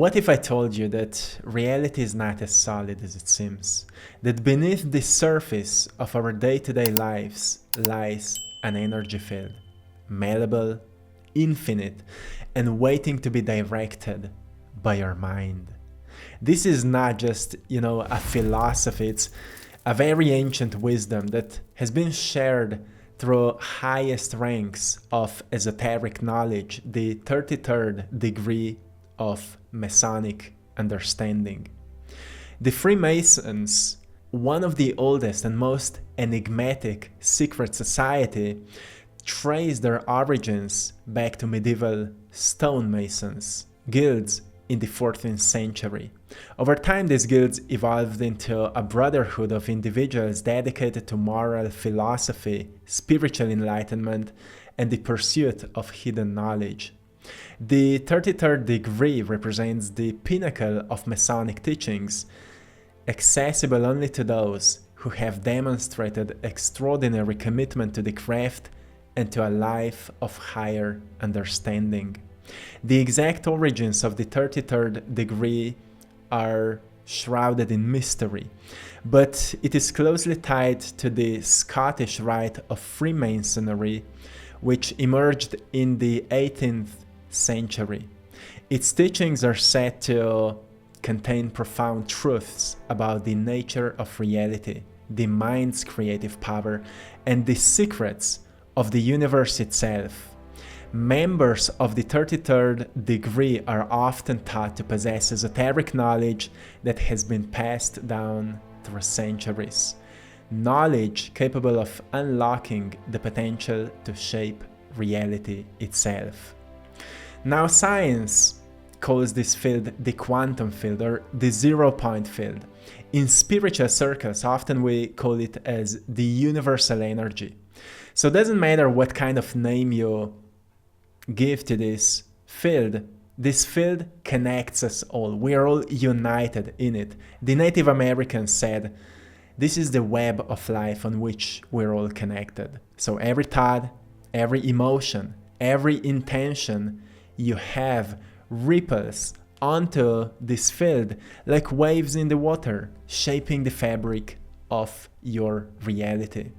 What if I told you that reality is not as solid as it seems? That beneath the surface of our day-to-day lives lies an energy field, malleable, infinite, and waiting to be directed by your mind. This is not just, a philosophy, it's a very ancient wisdom that has been shared through highest ranks of esoteric knowledge, the 33rd degree of Masonic understanding. The Freemasons, one of the oldest and most enigmatic secret society, trace their origins back to medieval stonemasons, guilds in the 14th century. Over time, these guilds evolved into a brotherhood of individuals dedicated to moral philosophy, spiritual enlightenment, and the pursuit of hidden knowledge. The 33rd degree represents the pinnacle of Masonic teachings, accessible only to those who have demonstrated extraordinary commitment to the craft and to a life of higher understanding. The exact origins of the 33rd degree are shrouded in mystery, but it is closely tied to the Scottish rite of Freemasonry, which emerged in the 18th century. Its teachings are said to contain profound truths about the nature of reality, the mind's creative power, and the secrets of the universe itself. Members of the 33rd degree are often thought to possess esoteric knowledge that has been passed down through centuries. Knowledge capable of unlocking the potential to shape reality itself. Now, science calls this field the quantum field or the zero-point field. In spiritual circles, often we call it as the universal energy. So it doesn't matter what kind of name you give to this field connects us all. We are all united in it. The Native Americans said, this is the web of life on which we're all connected. So every thought, every emotion, every intention you have ripples onto this field like waves in the water, shaping the fabric of your reality.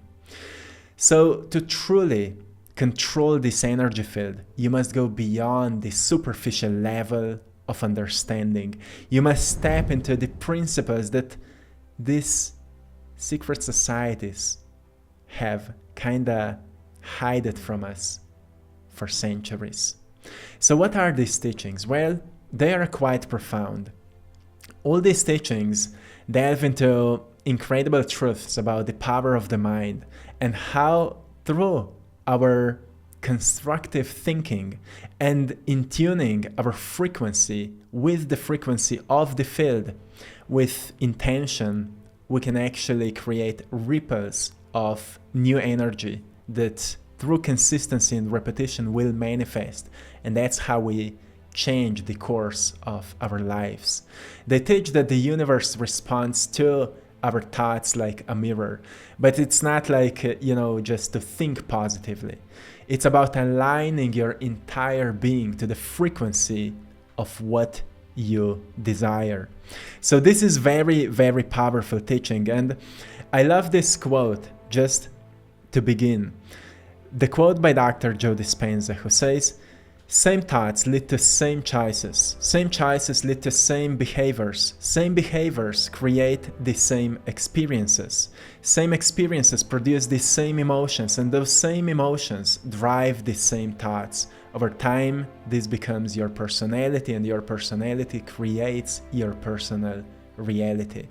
So to truly control this energy field, you must go beyond the superficial level of understanding. You must step into the principles that these secret societies have kinda hidden from us for centuries. So what are these teachings? Well, they are quite profound. All these teachings delve into incredible truths about the power of the mind and how through our constructive thinking and in tuning our frequency with the frequency of the field with intention, we can actually create ripples of new energy that through consistency and repetition will manifest, and that's how we change the course of our lives. They teach that the universe responds to our thoughts like a mirror, but it's not like, just to think positively. It's about aligning your entire being to the frequency of what you desire. So this is very, very powerful teaching, and I love this quote just to begin. The quote by Dr. Joe Dispenza, who says, "Same thoughts lead to same choices lead to same behaviors create the same experiences produce the same emotions, and those same emotions drive the same thoughts. Over time, this becomes your personality, and your personality creates your personal reality."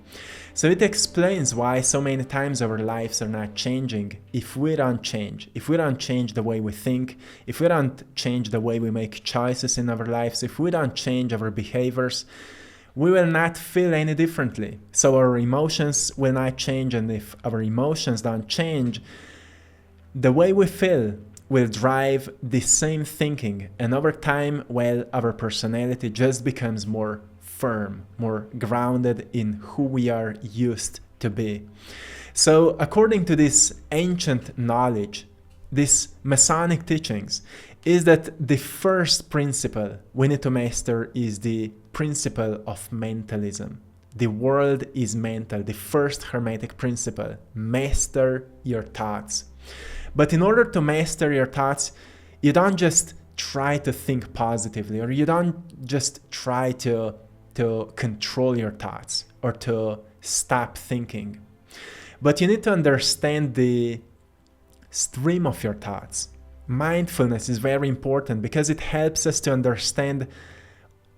So it explains why so many times our lives are not changing if we don't change. If we don't change the way we think, if we don't change the way we make choices in our lives, if we don't change our behaviors, we will not feel any differently. So our emotions will not change, and if our emotions don't change, the way we feel will drive the same thinking, and over time, well, our personality just becomes more firm, more grounded in who we are used to be. So according to this ancient knowledge, these Masonic teachings, is that the first principle we need to master is the principle of mentalism. The world is mental, the first Hermetic principle. Master your thoughts. But in order to master your thoughts, you don't just try to think positively, or you don't just try to control your thoughts or to stop thinking. But you need to understand the stream of your thoughts. Mindfulness is very important because it helps us to understand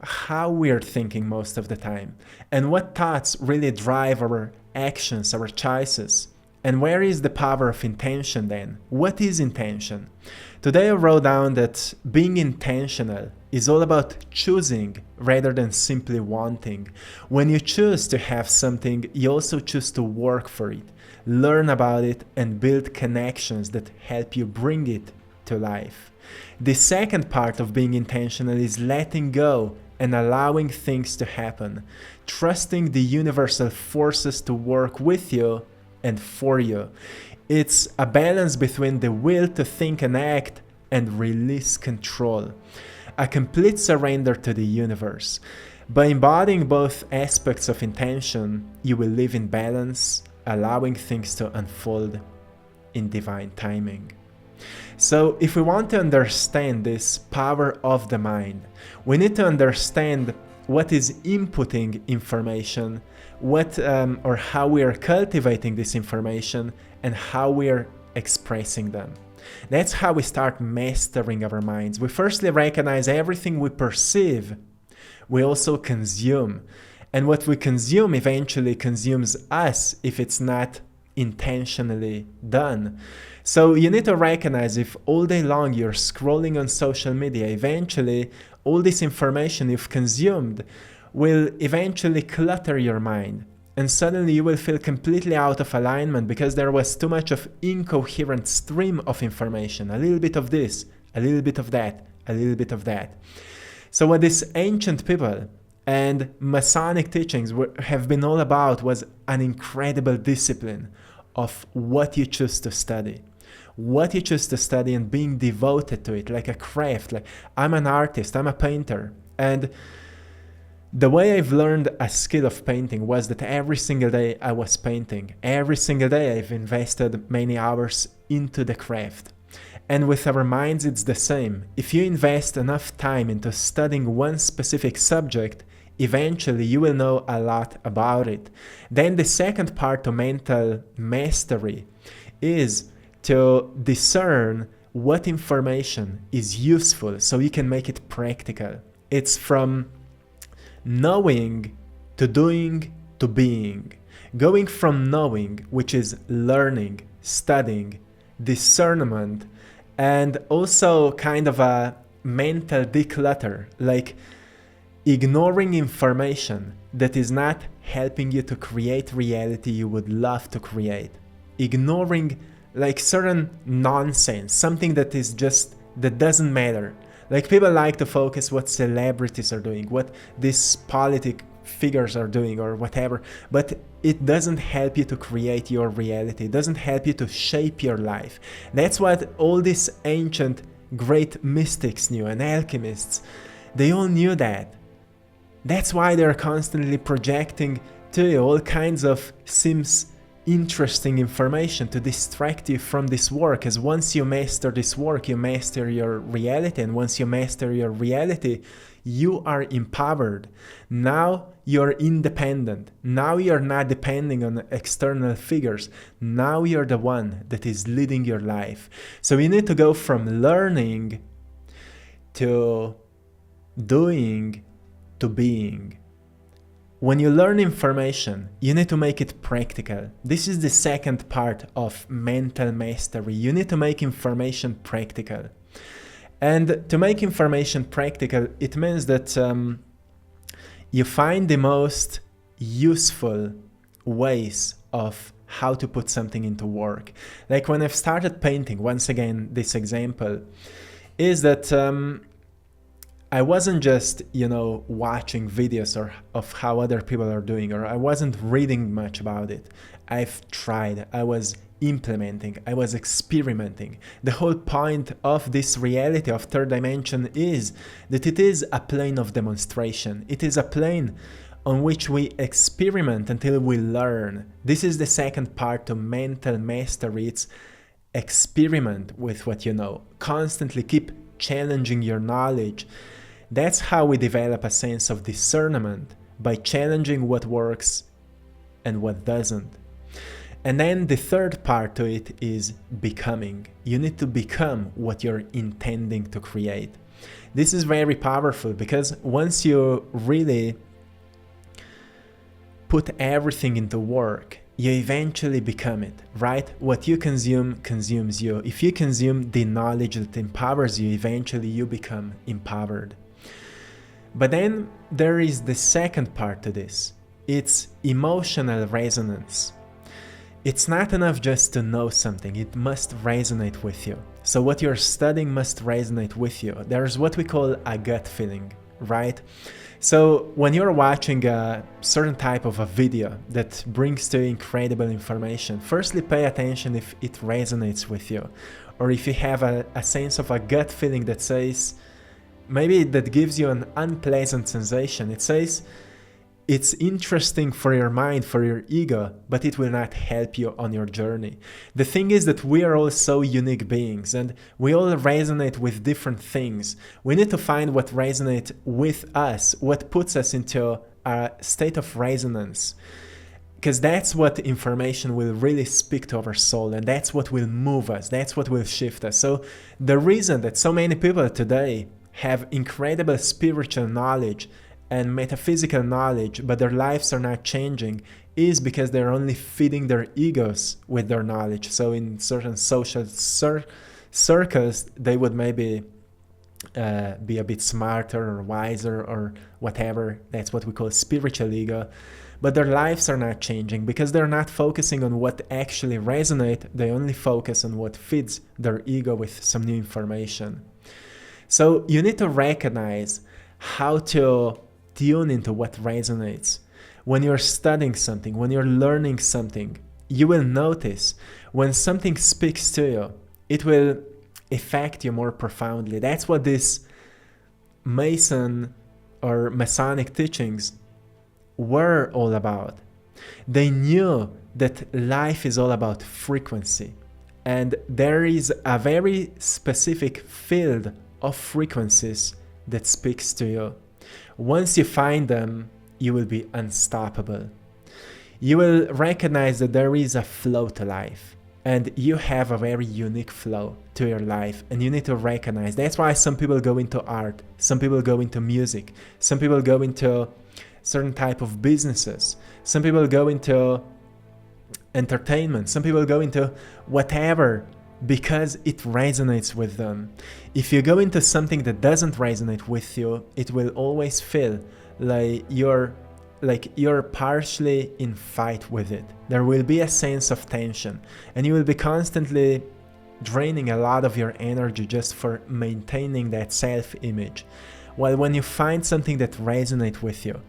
how we are thinking most of the time and what thoughts really drive our actions, our choices. And where is the power of intention then? What is intention? Today I wrote down that being intentional is all about choosing rather than simply wanting. When you choose to have something, you also choose to work for it, learn about it, and build connections that help you bring it to life. The second part of being intentional is letting go and allowing things to happen, trusting the universal forces to work with you and for you. It's a balance between the will to think and act and release control, a complete surrender to the universe. By embodying both aspects of intention, you will live in balance, allowing things to unfold in divine timing. So if we want to understand this power of the mind, we need to understand what is inputting information, what or how we are cultivating this information, and how we are expressing them. That's how we start mastering our minds. We firstly recognize everything we perceive, we also consume. And what we consume eventually consumes us if it's not intentionally done. So you need to recognize if all day long you're scrolling on social media, eventually all this information you've consumed will eventually clutter your mind. And suddenly you will feel completely out of alignment because there was too much of incoherent stream of information. A little bit of this, a little bit of that, a little bit of that. So what these ancient people and Masonic teachings have been all about was an incredible discipline of what you choose to study. What you choose to study and being devoted to it like a craft. Like, I'm an artist, I'm a painter. And the way I've learned a skill of painting was that every single day I was painting. Every single day I've invested many hours into the craft. And with our minds it's the same. If you invest enough time into studying one specific subject, eventually you will know a lot about it. Then the second part of mental mastery is to discern what information is useful so you can make it practical. It's from knowing to doing to being. Going from knowing, which is learning, studying, discernment, and also kind of a mental declutter, like ignoring information that is not helping you to create reality you would love to create. Ignoring like certain nonsense, something that is just, that doesn't matter. Like people like to focus what celebrities are doing, what these politic figures are doing or whatever, but it doesn't help you to create your reality. It doesn't help you to shape your life. That's what all these ancient great mystics knew and alchemists. They all knew that. That's why they're constantly projecting to you all kinds of seems interesting information to distract you from this work, as once you master this work, you master your reality, and once you master your reality, you are empowered. Now you're independent. Now you're not depending on external figures. Now you're the one that is leading your life. So you need to go from learning to doing to being. When you learn information, you need to make it practical. This is the second part of mental mastery. You need to make information practical. And to make information practical, it means that you find the most useful ways of how to put something into work. Like when I've started painting, once again, this example is that I wasn't just, watching videos of how other people are doing, or I wasn't reading much about it. I've tried. I was implementing, I was experimenting. The whole point of this reality of third dimension is that it is a plane of demonstration. It is a plane on which we experiment until we learn. This is the second part of mental mastery. It's experiment with what you know. Constantly keep challenging your knowledge. That's how we develop a sense of discernment, by challenging what works and what doesn't. And then the third part to it is becoming. You need to become what you're intending to create. This is very powerful, because once you really put everything into work, you eventually become it, right? What you consume consumes you. If you consume the knowledge that empowers you, eventually you become empowered. But then there is the second part to this. It's emotional resonance. It's not enough just to know something, it must resonate with you. So what you're studying must resonate with you. There's what we call a gut feeling, right? So when you're watching a certain type of a video that brings to you incredible information, firstly pay attention if it resonates with you, or if you have a sense of a gut feeling that says, maybe that gives you an unpleasant sensation. It says, it's interesting for your mind, for your ego, but it will not help you on your journey. The thing is that we are all so unique beings, and we all resonate with different things. We need to find what resonates with us, what puts us into a state of resonance. Because that's what information will really speak to our soul, and that's what will move us, that's what will shift us. So the reason that so many people today have incredible spiritual knowledge and metaphysical knowledge, but their lives are not changing, is because they're only feeding their egos with their knowledge. So in certain social circles, they would maybe be a bit smarter or wiser or whatever. That's what we call spiritual ego. But their lives are not changing because they're not focusing on what actually resonates. They only focus on what feeds their ego with some new information. So you need to recognize how to tune into what resonates. When you're studying something, when you're learning something, you will notice when something speaks to you, it will affect you more profoundly. That's what this Mason or Masonic teachings were all about. They knew that life is all about frequency, and there is a very specific field of frequencies that speaks to you. Once you find them, you will be unstoppable. You will recognize that there is a flow to life, and you have a very unique flow to your life, and you need to recognize. That's why some people go into art, some people go into music, some people go into certain type of businesses, some people go into entertainment, some people go into whatever, because it resonates with them. If you go into something that doesn't resonate with you, it will always feel like you're partially in fight with it. There will be a sense of tension, and you will be constantly draining a lot of your energy just for maintaining that self-image. While when you find something that resonates with you,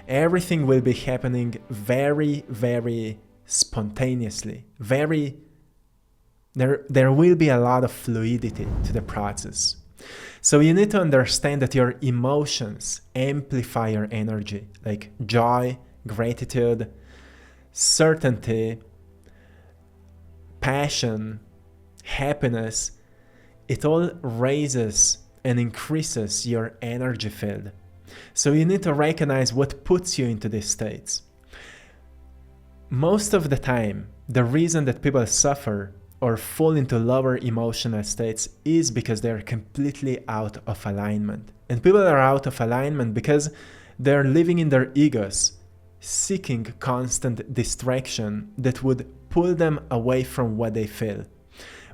everything will be happening very, very spontaneously. There will be a lot of fluidity to the process. So you need to understand that your emotions amplify your energy, like joy, gratitude, certainty, passion, happiness. It all raises and increases your energy field. So you need to recognize what puts you into these states. Most of the time, the reason that people suffer or fall into lower emotional states is because they're completely out of alignment. And people are out of alignment because they're living in their egos, seeking constant distraction that would pull them away from what they feel.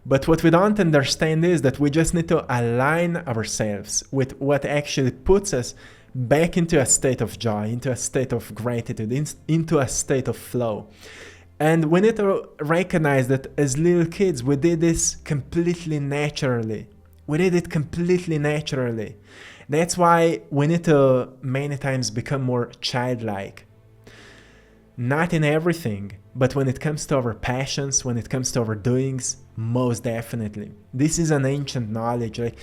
But what we don't understand is that we just need to align ourselves with what actually puts us back into a state of joy, into a state of gratitude, into a state of flow. And we need to recognize that as little kids, we did this completely naturally. We did it completely naturally. That's why we need to many times become more childlike. Not in everything, but when it comes to our passions, when it comes to our doings, most definitely. This is an ancient knowledge, like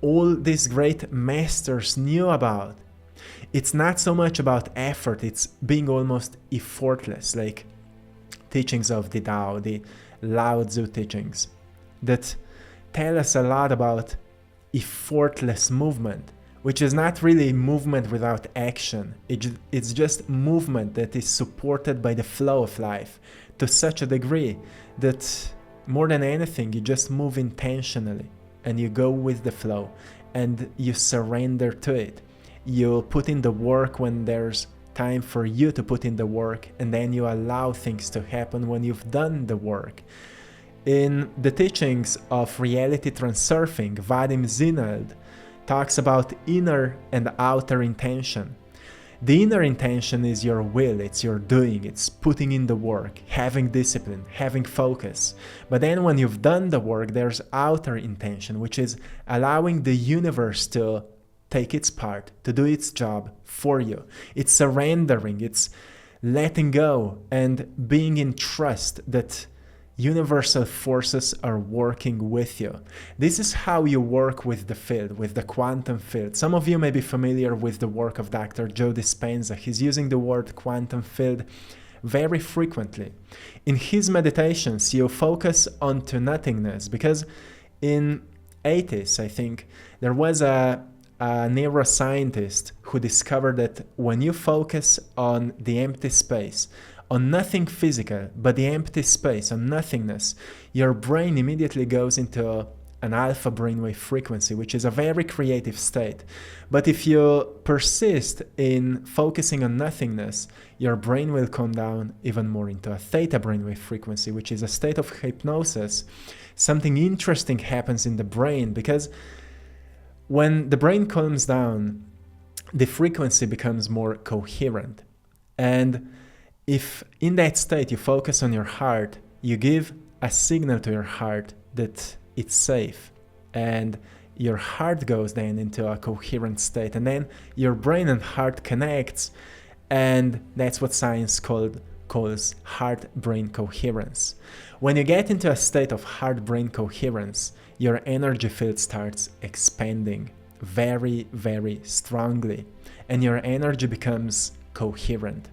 all these great masters knew about. It's not so much about effort, it's being almost effortless, like teachings of the Tao, the Lao Tzu teachings, that tell us a lot about effortless movement, which is not really movement without action. It's just movement that is supported by the flow of life to such a degree that more than anything, you just move intentionally and you go with the flow and you surrender to it. You put in the work when there's time for you to put in the work, and then you allow things to happen when you've done the work. In the teachings of reality transurfing, Vadim Zinald talks about inner and outer intention. The inner intention is your will, it's your doing, it's putting in the work, having discipline, having focus. But then when you've done the work, there's outer intention, which is allowing the universe to take its part, to do its job for you. It's surrendering, it's letting go and being in trust that universal forces are working with you. This is how you work with the field, with the quantum field. Some of you may be familiar with the work of Dr. Joe Dispenza. He's using the word quantum field very frequently. In his meditations, you focus onto nothingness, because in 80s, I think, there was a neuroscientist who discovered that when you focus on the empty space, on nothing physical, but the empty space, on nothingness, your brain immediately goes into an alpha brainwave frequency, which is a very creative state. But if you persist in focusing on nothingness, your brain will come down even more into a theta brainwave frequency, which is a state of hypnosis. Something interesting happens in the brain, because when the brain calms down, the frequency becomes more coherent. And if in that state you focus on your heart, you give a signal to your heart that it's safe, and your heart goes then into a coherent state, and then your brain and heart connects, and that's what science calls heart-brain coherence. When you get into a state of heart-brain coherence, your energy field starts expanding very, very strongly, and your energy becomes coherent.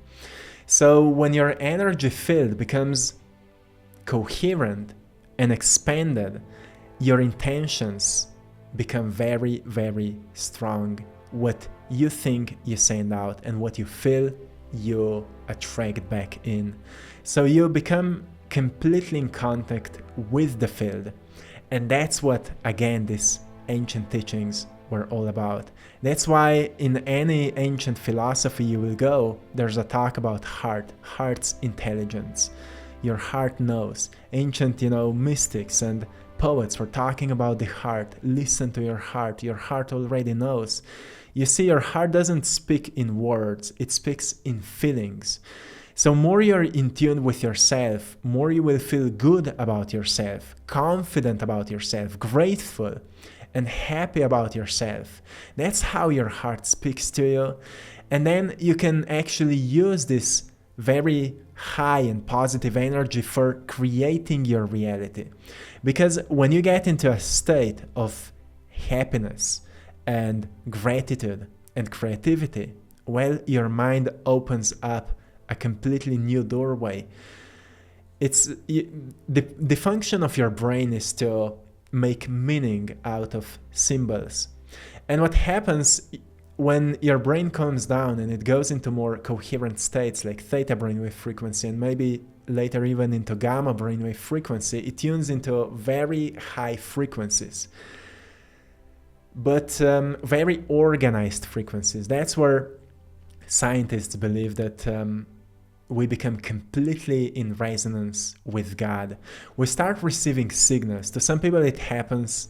So when your energy field becomes coherent and expanded, your intentions become very, very strong. What you think, you send out, and what you feel, you attract back in. So you become completely in contact with the field. And that's what, again, these ancient teachings were all about. That's why in any ancient philosophy you will go, there's a talk about heart's intelligence. Your heart knows. Ancient, mystics and poets were talking about the heart. Listen to your heart already knows. You see, your heart doesn't speak in words, it speaks in feelings. So more you're in tune with yourself, more you will feel good about yourself, confident about yourself, grateful and happy about yourself. That's how your heart speaks to you. And then you can actually use this very high and positive energy for creating your reality. Because when you get into a state of happiness and gratitude and creativity, well, your mind opens up a completely new doorway. The function of your brain is to make meaning out of symbols. And what happens when your brain calms down and it goes into more coherent states like theta brainwave frequency, and maybe later even into gamma brainwave frequency, it tunes into very high frequencies, but very organized frequencies. That's where scientists believe that we become completely in resonance with God. We start receiving signals. To some people it happens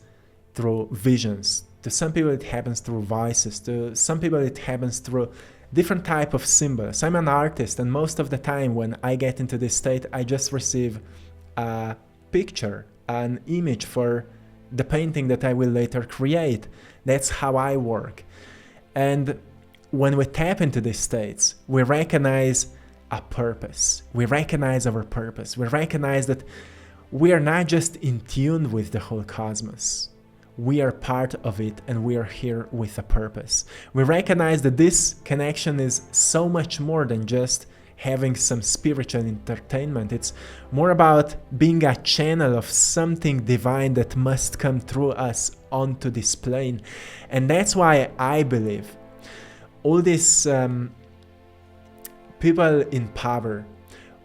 through visions. To some people it happens through voices. To some people it happens through different type of symbols. I'm an artist, and most of the time when I get into this state, I just receive a picture, an image for the painting that I will later create. That's how I work. And when we tap into these states, we recognize a purpose. We recognize our purpose. We recognize that we are not just in tune with the whole cosmos. We are part of it, and we are here with a purpose. We recognize that this connection is so much more than just having some spiritual entertainment. It's more about being a channel of something divine that must come through us onto this plane. And that's why I believe all these people in power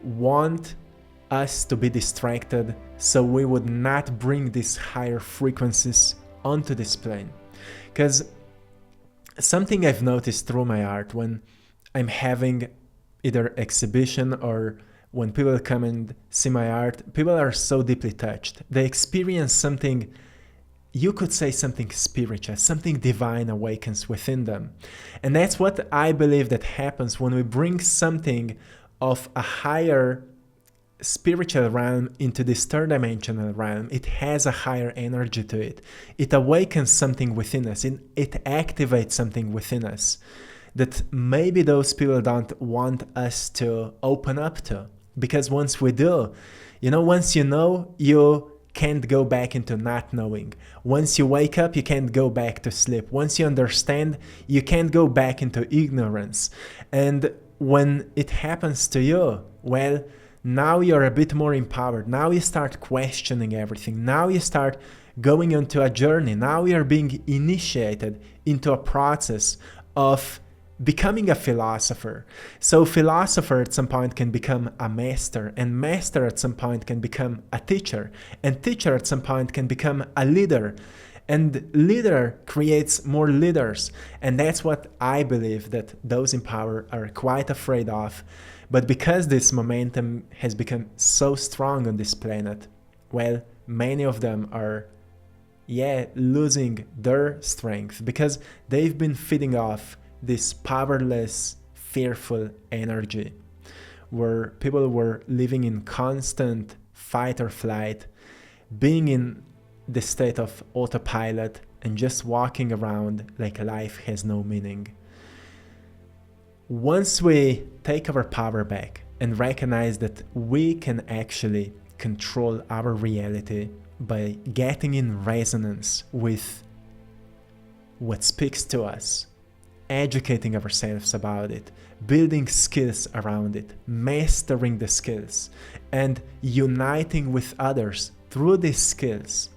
want us to be distracted so we would not bring these higher frequencies onto this plane. Because something I've noticed through my art, when I'm having either exhibition or when people come and see my art, people are so deeply touched. They experience something, you could say something spiritual, something divine awakens within them. And that's what I believe that happens when we bring something of a higher spiritual realm into this third dimensional realm. It has a higher energy to it. It awakens something within us. It activates something within us that maybe those people don't want us to open up to. Because once we do, once you know, you can't go back into not knowing. Once you wake up, you can't go back to sleep. Once you understand, you can't go back into ignorance. And when it happens to you, well, now you're a bit more empowered. Now you start questioning everything. Now you start going into a journey. Now you're being initiated into a process of becoming a philosopher. So philosopher at some point can become a master, and master at some point can become a teacher, and teacher at some point can become a leader, and leader creates more leaders. And that's what I believe that those in power are quite afraid of. But because this momentum has become so strong on this planet, well, many of them are losing their strength because they've been feeding off this powerless, fearful energy where people were living in constant fight or flight, being in the state of autopilot and just walking around like life has no meaning. Once we take our power back and recognize that we can actually control our reality by getting in resonance with what speaks to us, educating ourselves about it, building skills around it, mastering the skills, and uniting with others through these skills,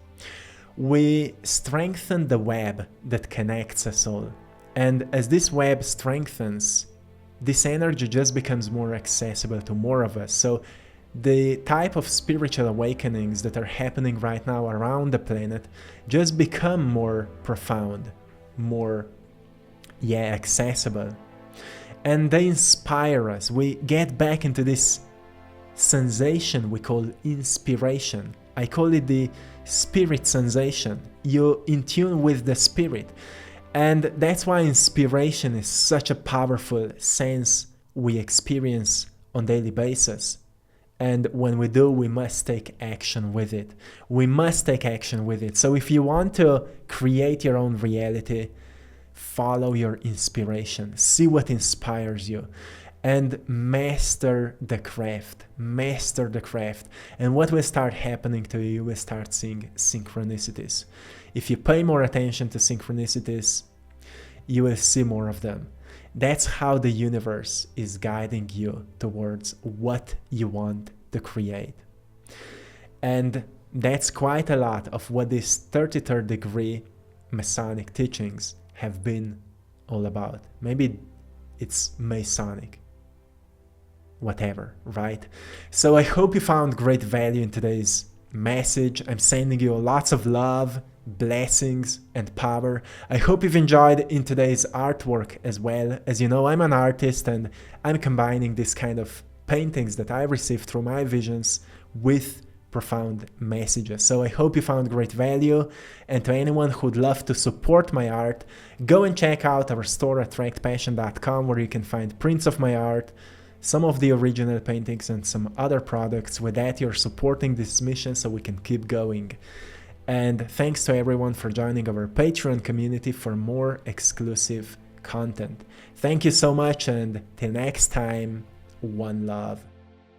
we strengthen the web that connects us all. And as this web strengthens, this energy just becomes more accessible to more of us. So the type of spiritual awakenings that are happening right now around the planet just become more profound, more accessible, and they inspire us. We get back into this sensation we call inspiration. I call it the spirit sensation. You're in tune with the spirit, and that's why inspiration is such a powerful sense we experience on a daily basis. And when we do, we must take action with it. We must take action with it. So if you want to create your own reality, follow your inspiration, see what inspires you, and master the craft. Master the craft. And what will start happening to you, you will start seeing synchronicities. If you pay more attention to synchronicities, you will see more of them. That's how the universe is guiding you towards what you want to create. And that's quite a lot of what this 33rd degree Masonic teachings have been all about. Maybe it's Masonic, whatever, right? So I hope you found great value in today's message. I'm sending you lots of love, blessings, and power. I hope you've enjoyed in today's artwork as well. As you know, I'm an artist and I'm combining this kind of paintings that I received through my visions with profound messages. So I hope you found great value, and to anyone who'd love to support my art, go and check out our store at AttractPassion.com, where you can find prints of my art, some of the original paintings, and some other products. With that, you're supporting this mission so we can keep going. And thanks to everyone for joining our Patreon community for more exclusive content. Thank you so much, and till next time, one love.